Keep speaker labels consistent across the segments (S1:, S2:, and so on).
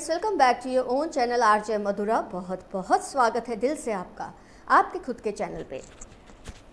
S1: Friends, welcome back to your own channel RJ Madhura. बहुत बहुत स्वागत है दिल से आपका आपके खुद के चैनल पे।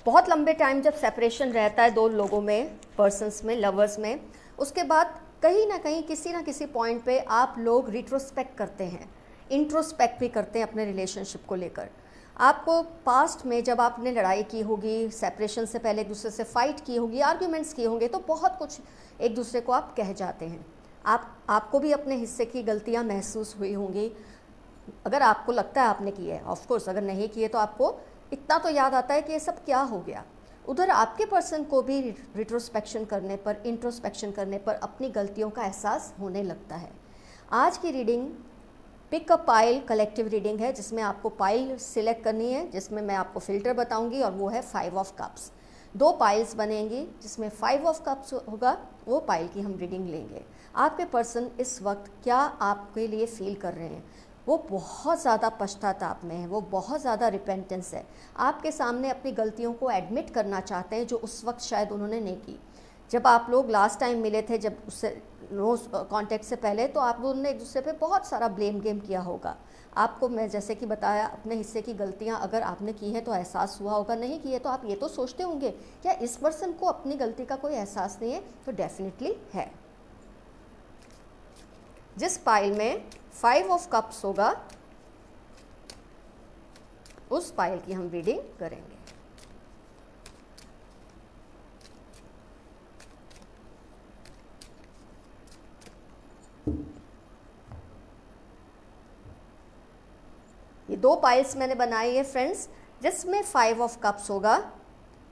S1: बहुत लंबे टाइम जब सेपरेशन रहता है दो लोगों में, पर्सन्स में, लवर्स में, उसके बाद कहीं ना कहीं किसी ना किसी पॉइंट पे आप लोग रिट्रोस्पेक्ट करते हैं, इंट्रोस्पेक्ट भी करते हैं अपने रिलेशनशिप को लेकर। आपको पास्ट में जब आपने लड़ाई की होगी, सेपरेशन से पहले एक दूसरे से फाइट की होगी, आर्ग्यूमेंट्स किए होंगे, तो बहुत कुछ एक दूसरे को आप कह जाते हैं। आपको भी अपने हिस्से की गलतियां महसूस हुई होंगी, अगर आपको लगता है आपने की है। ऑफ कोर्स अगर नहीं किए तो आपको इतना तो याद आता है कि ये सब क्या हो गया। उधर आपके पर्सन को भी रिट्रोस्पेक्शन करने पर, इंट्रोस्पेक्शन करने पर अपनी गलतियों का एहसास होने लगता है। आज की reading pick a pile collective reading है, जिसमें आपको पाइल सिलेक्ट करनी है, जिसमें मैं आपको फिल्टर बताऊंगी, और वो है 5 ऑफ कप्स। 2 पाइल्स बनेंगी जिसमें 5 ऑफ कप्स होगा, वो पाइल की हम रीडिंग लेंगे। आपके पर्सन इस वक्त क्या आपके लिए फील कर रहे हैं? वो बहुत ज़्यादा पश्चाताप में है, वो बहुत ज़्यादा रिपेंटेंस है, आपके सामने अपनी गलतियों को एडमिट करना चाहते हैं जो उस वक्त शायद उन्होंने नहीं की। जब आप लोग लास्ट टाइम मिले थे, जब उससे नो कांटेक्ट से पहले, तो आप लोगों ने एक दूसरे पे बहुत सारा ब्लेम गेम किया होगा। आपको मैं जैसे कि बताया, अपने हिस्से की गलतियां अगर आपने की हैं तो एहसास हुआ होगा, नहीं की है तो आप ये तो सोचते होंगे क्या इस पर्सन को अपनी गलती का कोई एहसास नहीं है? तो डेफिनेटली है। जिस पाइल में 5 ऑफ कप्स होगा उस पाइल की हम रीडिंग करेंगे। ये 2 पाइल्स मैंने बनाई है फ्रेंड्स, जिसमें 5 ऑफ कप्स होगा।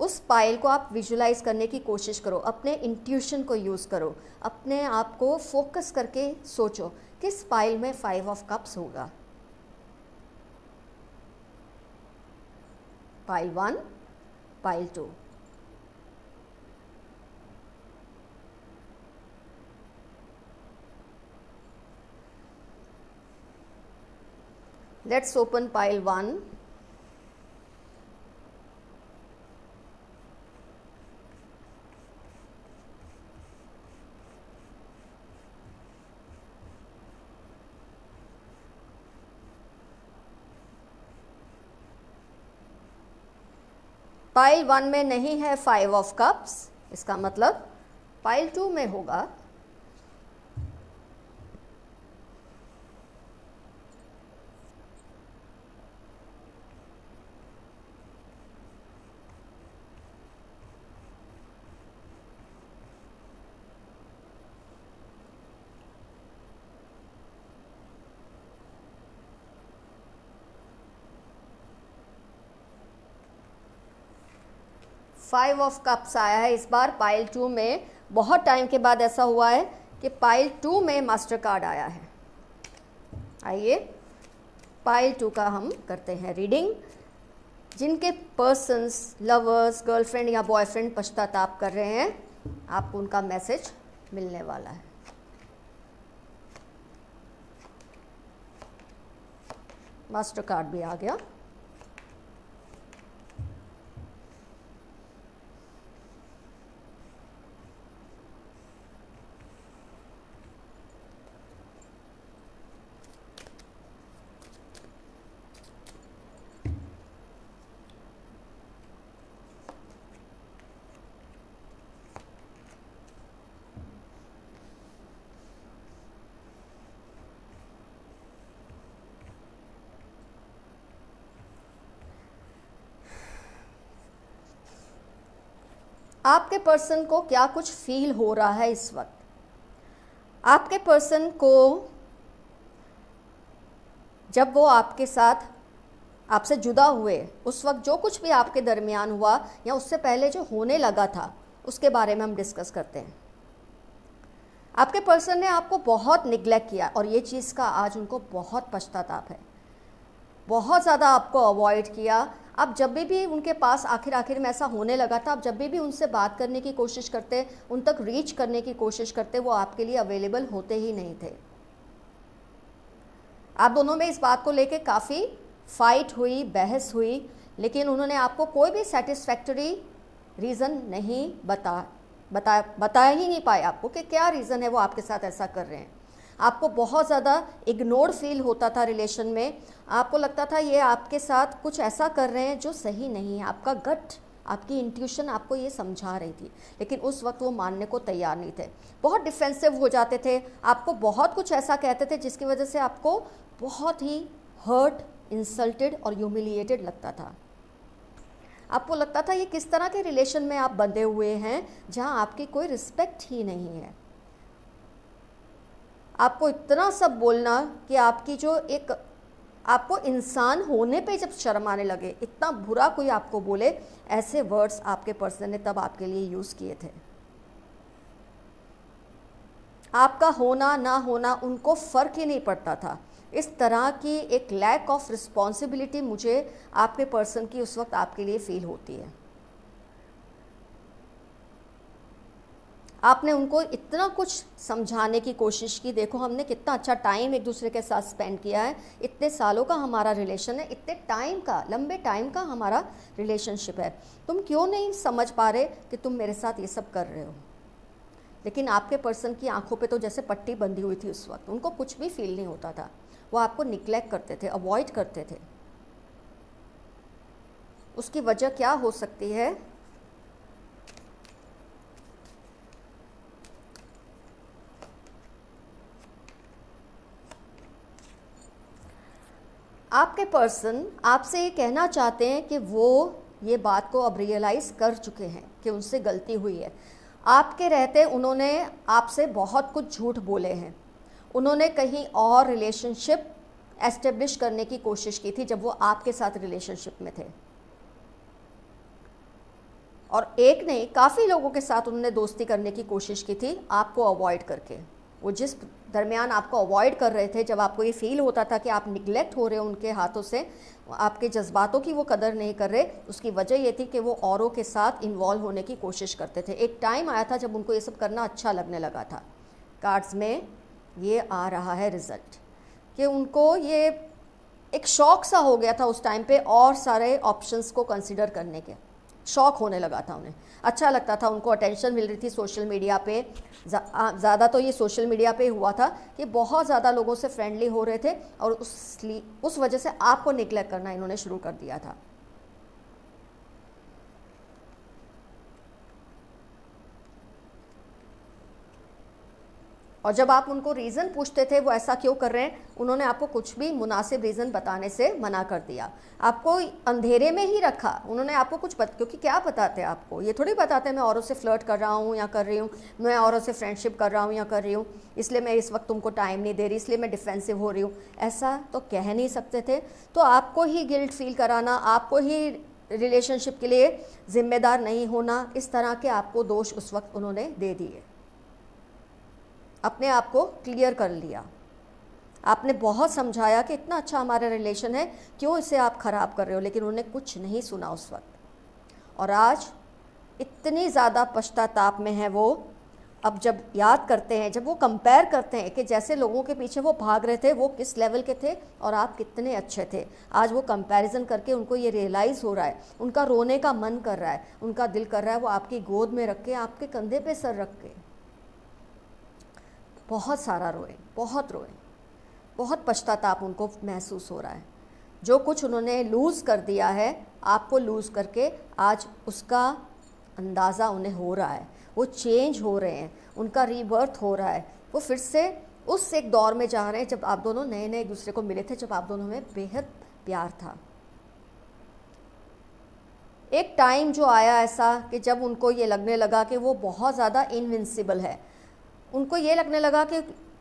S1: उस पाइल को आप विजुलाइज करने की कोशिश करो, अपने इंट्यूशन को यूज़ करो, अपने आप को फोकस करके सोचो किस पाइल में 5 ऑफ कप्स होगा। Pile 1, pile 2। Let's open pile 1. Pile 1 में नहीं है 5 ऑफ कप्स, इसका मतलब पाइल 2 में होगा। फाइव ऑफ कप्स आया है इस बार पाइल 2 में। बहुत टाइम के बाद ऐसा हुआ है कि पाइल 2 में मास्टर कार्ड आया है। आइए पाइल 2 का हम करते हैं रीडिंग। जिनके पर्सन्स, लवर्स, गर्लफ्रेंड या बॉयफ्रेंड पश्चाताप कर रहे हैं, आपको उनका मैसेज मिलने वाला है। मास्टर कार्ड भी आ गया। आपके पर्सन को क्या कुछ फील हो रहा है इस वक्त? आपके पर्सन को जब वो आपके साथ, आपसे जुदा हुए, उस वक्त जो कुछ भी आपके दरमियान हुआ या उससे पहले जो होने लगा था, उसके बारे में हम डिस्कस करते हैं। आपके पर्सन ने आपको बहुत निग्लेक्ट किया और ये चीज़ का आज उनको बहुत पश्चाताप है। बहुत ज़्यादा आपको अवॉइड किया। अब जब भी उनके पास आखिर में ऐसा होने लगा था, आप जब भी उनसे बात करने की कोशिश करते, उन तक रीच करने की कोशिश करते, वो आपके लिए अवेलेबल होते ही नहीं थे। आप दोनों में इस बात को लेके काफ़ी फाइट हुई, बहस हुई, लेकिन उन्होंने आपको कोई भी सेटिस्फैक्टरी रीज़न नहीं बताया ही नहीं पाए आपको कि क्या रीज़न है वो आपके साथ ऐसा कर रहे हैं। आपको बहुत ज़्यादा इग्नोर्ड फील होता था रिलेशन में, आपको लगता था ये आपके साथ कुछ ऐसा कर रहे हैं जो सही नहीं है, आपका गट, आपकी इंट्यूशन आपको ये समझा रही थी, लेकिन उस वक्त वो मानने को तैयार नहीं थे। बहुत डिफेंसिव हो जाते थे, आपको बहुत कुछ ऐसा कहते थे जिसकी वजह से आपको बहुत ही हर्ट, इंसल्टेड और ह्यूमिलिएटेड लगता था। आपको लगता था ये किस तरह के रिलेशन में आप बंधे हुए हैं जहां आपकी कोई रिस्पेक्ट ही नहीं है। आपको इतना सब बोलना कि आपकी जो एक, आपको इंसान होने पे जब शर्म आने लगे, इतना बुरा कोई आपको बोले, ऐसे वर्ड्स आपके पर्सन ने तब आपके लिए यूज़ किए थे। आपका होना ना होना उनको फ़र्क ही नहीं पड़ता था। इस तरह की एक लैक ऑफ रिस्पॉन्सिबिलिटी मुझे आपके पर्सन की उस वक्त आपके लिए फील होती है। आपने उनको इतना कुछ समझाने की कोशिश की, देखो हमने कितना अच्छा टाइम एक दूसरे के साथ स्पेंड किया है, इतने सालों का हमारा रिलेशन है, इतने टाइम का, लंबे टाइम का हमारा रिलेशनशिप है, तुम क्यों नहीं समझ पा रहे कि तुम मेरे साथ ये सब कर रहे हो। लेकिन आपके पर्सन की आंखों पे तो जैसे पट्टी बंधी हुई थी उस वक्त, उनको कुछ भी फील नहीं होता था, वो आपको निग्लेक्ट करते थे, अवॉइड करते थे। उसकी वजह क्या हो सकती है? आपके पर्सन आपसे ये कहना चाहते हैं कि वो ये बात को अब रियलाइज़ कर चुके हैं कि उनसे गलती हुई है। आपके रहते उन्होंने आपसे बहुत कुछ झूठ बोले हैं, उन्होंने कहीं और रिलेशनशिप एस्टेब्लिश करने की कोशिश की थी जब वो आपके साथ रिलेशनशिप में थे, और एक नहीं काफ़ी लोगों के साथ उन्होंने दोस्ती करने की कोशिश की थी आपको अवॉइड करके। वो जिस दरमियान आपको अवॉइड कर रहे थे, जब आपको ये फील होता था कि आप निगलेक्ट हो रहे हो उनके हाथों से, आपके जज्बातों की वो कदर नहीं कर रहे, उसकी वजह ये थी कि वो औरों के साथ इन्वॉल्व होने की कोशिश करते थे। एक टाइम आया था जब उनको ये सब करना अच्छा लगने लगा था। कार्ड्स में ये आ रहा है रिज़ल्ट कि उनको ये एक शौक सा हो गया था उस टाइम पे, और सारे ऑप्शंस को कंसिडर करने के शौक होने लगा था उन्हें, अच्छा लगता था, उनको अटेंशन मिल रही थी सोशल मीडिया पे। ज़्यादा तो ये सोशल मीडिया पे हुआ था कि बहुत ज़्यादा लोगों से फ्रेंडली हो रहे थे, और उस वजह से आपको निग्लेक्ट करना इन्होंने शुरू कर दिया था। और जब आप उनको रीज़न पूछते थे वो ऐसा क्यों कर रहे हैं, उन्होंने आपको कुछ भी मुनासिब रीज़न बताने से मना कर दिया, आपको अंधेरे में ही रखा। उन्होंने आपको कुछ क्योंकि क्या बताते आपको, ये थोड़ी बताते मैं औरों से फ्लर्ट कर रहा हूँ या कर रही हूँ, मैं औरों से फ्रेंडशिप कर रहा हूँ या कर रही हूँ, इसलिए मैं इस वक्त तुमको टाइम नहीं दे रही, इसलिए मैं डिफेंसिव हो रही हूँ, ऐसा तो कह नहीं सकते थे। तो आपको ही गिल्ट फील कराना, आपको ही रिलेशनशिप के लिए ज़िम्मेदार नहीं होना, इस तरह के आपको दोष उस वक्त उन्होंने दे दिए। अपने आप को क्लियर कर लिया, आपने बहुत समझाया कि इतना अच्छा हमारा रिलेशन है, क्यों इसे आप ख़राब कर रहे हो, लेकिन उन्होंने कुछ नहीं सुना उस वक्त। और आज इतनी ज़्यादा पश्चाताप में है वो, अब जब याद करते हैं, जब वो कंपेयर करते हैं कि जैसे लोगों के पीछे वो भाग रहे थे वो किस लेवल के थे और आप कितने अच्छे थे, आज वो कंपैरिजन करके उनको ये रियलाइज़ हो रहा है, उनका रोने का मन कर रहा है, उनका दिल कर रहा है वो आपकी गोद में रख के, आपके कंधे पे सर रख के बहुत सारा रोए, बहुत पश्चाताप उनको महसूस हो रहा है। जो कुछ उन्होंने लूज़ कर दिया है आपको लूज़ करके, आज उसका अंदाज़ा उन्हें हो रहा है, वो चेंज हो रहे हैं, उनका रीबर्थ हो रहा है, वो फिर से उस एक दौर में जा रहे हैं जब आप दोनों नए नए एक दूसरे को मिले थे, जब आप दोनों में बेहद प्यार था। एक टाइम जो आया ऐसा कि जब उनको ये लगने लगा कि वो बहुत ज़्यादा इनविंसिबल है, उनको ये लगने लगा कि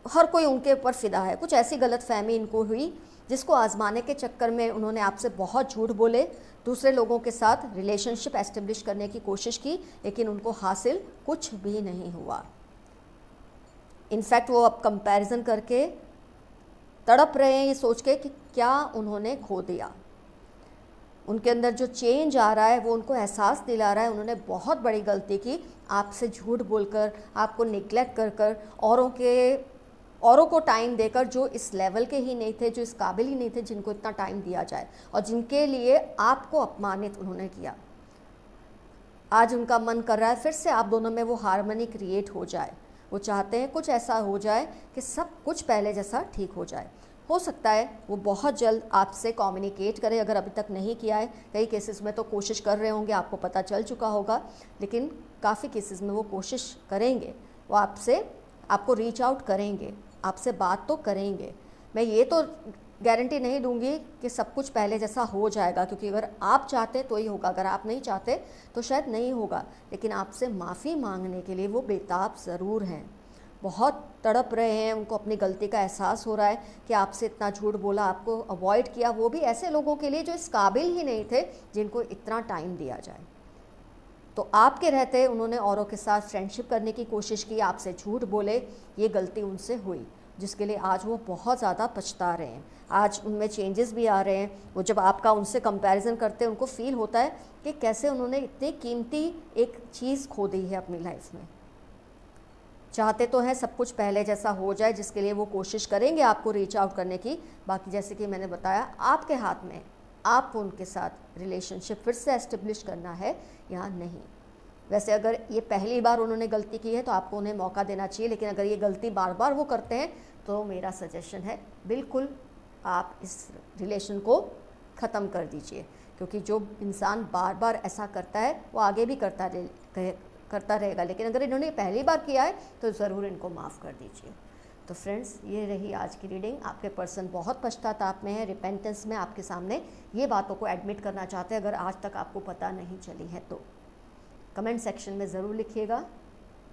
S1: हर कोई उनके ऊपर फ़िदा है। कुछ ऐसी गलतफहमी इनको हुई जिसको आजमाने के चक्कर में उन्होंने आपसे बहुत झूठ बोले, दूसरे लोगों के साथ रिलेशनशिप एस्टेब्लिश करने की कोशिश की, लेकिन उनको हासिल कुछ भी नहीं हुआ। इनफैक्ट वो अब कंपैरिजन करके तड़प रहे हैं ये सोच के कि क्या उन्होंने खो दिया। उनके अंदर जो चेंज आ रहा है वो उनको एहसास दिला रहा है उन्होंने बहुत बड़ी गलती की, आपसे झूठ बोलकर, आपको निगलेक्ट कर कर, औरों को टाइम देकर, जो इस लेवल के ही नहीं थे, जो इस काबिल ही नहीं थे जिनको इतना टाइम दिया जाए, और जिनके लिए आपको अपमानित उन्होंने किया। आज उनका मन कर रहा है फिर से आप दोनों में वो हार्मनी क्रिएट हो जाए, वो चाहते हैं कुछ ऐसा हो जाए कि सब कुछ पहले जैसा ठीक हो जाए। हो सकता है वो बहुत जल्द आपसे कम्युनिकेट करें, अगर अभी तक नहीं किया है। कई केसेस में तो कोशिश कर रहे होंगे, आपको पता चल चुका होगा, लेकिन काफ़ी केसेस में वो कोशिश करेंगे, वो आपको रीच आउट करेंगे, आपसे बात तो करेंगे। मैं ये तो गारंटी नहीं दूंगी कि सब कुछ पहले जैसा हो जाएगा, क्योंकि अगर आप चाहते तो ही होगा, अगर आप नहीं चाहते तो शायद नहीं होगा। लेकिन आपसे माफ़ी मांगने के लिए वो बेताब ज़रूर हैं, बहुत तड़प रहे हैं, उनको अपनी गलती का एहसास हो रहा है कि आपसे इतना झूठ बोला, आपको अवॉइड किया, वो भी ऐसे लोगों के लिए जो इस काबिल ही नहीं थे जिनको इतना टाइम दिया जाए। तो आपके रहते उन्होंने औरों के साथ फ्रेंडशिप करने की कोशिश की, आपसे झूठ बोले, ये गलती उनसे हुई, जिसके लिए आज वो बहुत ज़्यादा पछता रहे हैं। आज उनमें चेंजेस भी आ रहे हैं। वो जब आपका उनसे कंपैरिजन करते हैं, उनको फील होता है कि कैसे उन्होंने इतनी कीमती एक चीज़ खो दी है अपनी लाइफ में। चाहते तो हैं सब कुछ पहले जैसा हो जाए, जिसके लिए वो कोशिश करेंगे आपको रीच आउट करने की। बाकी जैसे कि मैंने बताया, आपके हाथ में, आपको उनके साथ रिलेशनशिप फिर से एस्टेब्लिश करना है या नहीं। वैसे अगर ये पहली बार उन्होंने गलती की है तो आपको उन्हें मौका देना चाहिए, लेकिन अगर ये गलती बार बार वो करते हैं तो मेरा सजेशन है बिल्कुल आप इस रिलेशन को ख़त्म कर दीजिए, क्योंकि जो इंसान बार बार ऐसा करता है वो आगे भी करता रहेगा। लेकिन अगर इन्होंने पहली बार किया है तो ज़रूर इनको माफ़ कर दीजिए। तो फ्रेंड्स, ये रही आज की रीडिंग। आपके पर्सन बहुत पश्चाताप में है, रिपेंटेंस में, आपके सामने ये बातों को एडमिट करना चाहते हैं। अगर आज तक आपको पता नहीं चली है तो कमेंट सेक्शन में ज़रूर लिखिएगा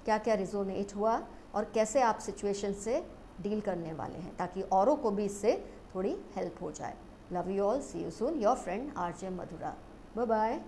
S1: क्या क्या रिजोनेट हुआ और कैसे आप सिचुएशन से डील करने वाले हैं, ताकि औरों को भी इससे थोड़ी हेल्प हो जाए। Love you all, see you soon, your friend RJ Madhura. Bye bye.